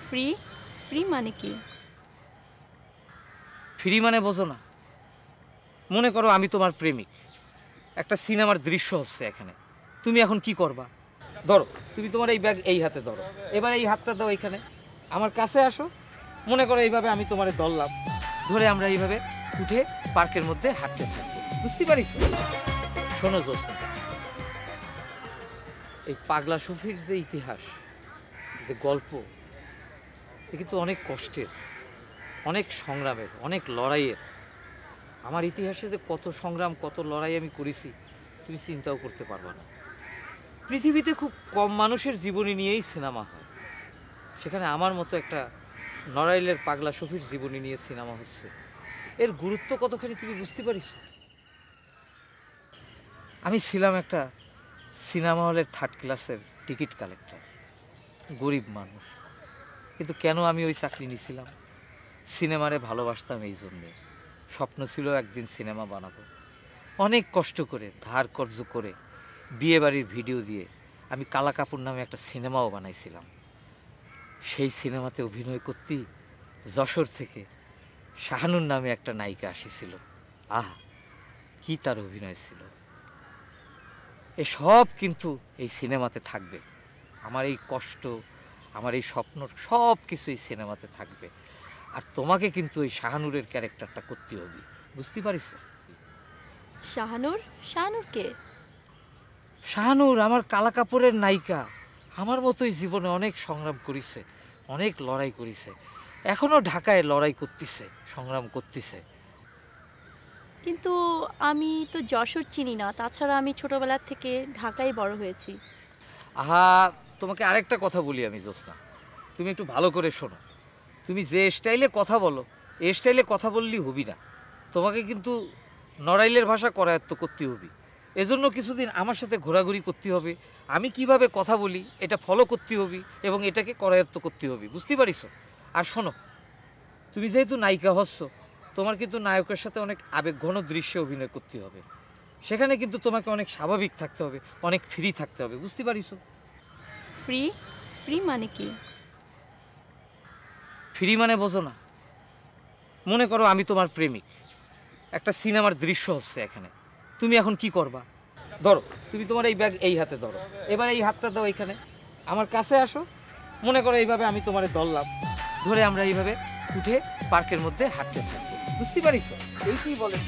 Free free মানে কি? Free মানে বোঝো না? মনে করো আমি তোমার প্রেমিক, একটা সিনেমার দৃশ্য হচ্ছে এখানে, তুমি এখন কি করবা? ধরো তুমি তোমার এই ব্যাগ এই হাতে ধরো, এবার এই হাতটা দাও এখানে, আমার কাছে আসো। মনে করো এইভাবে আমি তোমারে ধরলাম, ধরে আমরা এইভাবে উঠে পার্কের মধ্যে হাঁটতে থাকবো, বুঝতে পারিস? শোনো জোসনা, এই পাগলা শফির যে ইতিহাস, যে গল্প, এ কিন্তু অনেক কষ্টের, অনেক সংগ্রামের, অনেক লড়াইয়ের। আমার ইতিহাসে যে কত সংগ্রাম, কত লড়াই আমি করেছি তুমি চিন্তাও করতে পারবা না। পৃথিবীতে খুব কম মানুষের জীবনী নিয়েই সিনেমা হয়, সেখানে আমার মতো একটা নড়াইলের পাগলা শফির জীবনী নিয়ে সিনেমা হচ্ছে। এর গুরুত্ব কতখানি তুমি বুঝতে পারিস? আমি ছিলাম একটা সিনেমা হলের 3rd ক্লাসের টিকিট কালেক্টর, গরিব মানুষ। কিন্তু কেন আমি ওই চাকরি নিয়েছিলাম? সিনেমারে ভালোবাসতাম এই জন্যে, স্বপ্ন ছিল একদিন সিনেমা বানাবো। অনেক কষ্ট করে, ধার কর্জ করে, বিয়ে বাড়ির ভিডিও দিয়ে আমি কালা কাপুর নামে একটা সিনেমাও বানাইছিলাম। সেই সিনেমাতে অভিনয় করতেই যশোর থেকে শাহানুর নামে একটা নায়িকা আসিছিল। আহ, কি তার অভিনয় ছিল! এসব কিন্তু এই সিনেমাতে থাকবে। আমার এই কষ্ট, আমার এই স্বপ্ন, সব কিছু এই সিনেমাতে থাকবে। আর তোমাকে কিন্তু ওই শাহানুরের ক্যারেক্টারটা করতে হবে, বুঝতে পারিস? শাহানুর? শাহানুর কে? শাহানুর আমার কালা কাপড়ের নায়িকা, আমার মতোই জীবনে অনেক সংগ্রাম করেছে, অনেক লড়াই করেছে, এখনো ঢাকায় লড়াই করতেছে, সংগ্রাম করতেছে। কিন্তু আমি তো যশোর চিনি না, তাছাড়া আমি ছোটবেলা থেকে ঢাকায় বড় হয়েছি। আহা, তোমাকে আরেকটা কথা বলি আমি জোসনা, তুমি একটু ভালো করে শোনো। তুমি যে স্টাইলে কথা বলো, এই স্টাইলে কথা বললেই হবি না, তোমাকে কিন্তু নড়াইলের ভাষা করায়ত্ত করতে হবে। এজন্য কিছুদিন আমার সাথে ঘোরাঘুরি করতে হবে, আমি কিভাবে কথা বলি এটা ফলো করতে হবে এবং এটাকে করায়ত্ত করতে হবে, বুঝতে পারিস? আর শোনো, তুমি যেহেতু নায়িকা হচ্ছ, তোমার কিন্তু নায়কের সাথে অনেক আবেগঘন দৃশ্যে অভিনয় করতে হবে, সেখানে কিন্তু তোমাকে অনেক স্বাভাবিক থাকতে হবে, অনেক ফ্রি থাকতে হবে, বুঝতে পারিস? ফ্রি ফ্রি মানে কি? ফ্রি মানে বোঝো না? মনে করো আমি তোমার প্রেমিক, একটা সিনেমার দৃশ্য হচ্ছে এখানে, তুমি এখন কি করবা? ধরো তুমি তোমার এই ব্যাগ এই হাতে ধরো, এবার এই হাতটা দাও এখানে, আমার কাছে আসো। মনে করো এইভাবে আমি তোমারে ধরলাম, ধরে আমরা এইভাবে উঠে পার্কের মধ্যে হাঁটতে থাকবো, বুঝতে পারিস? এই কি বলে?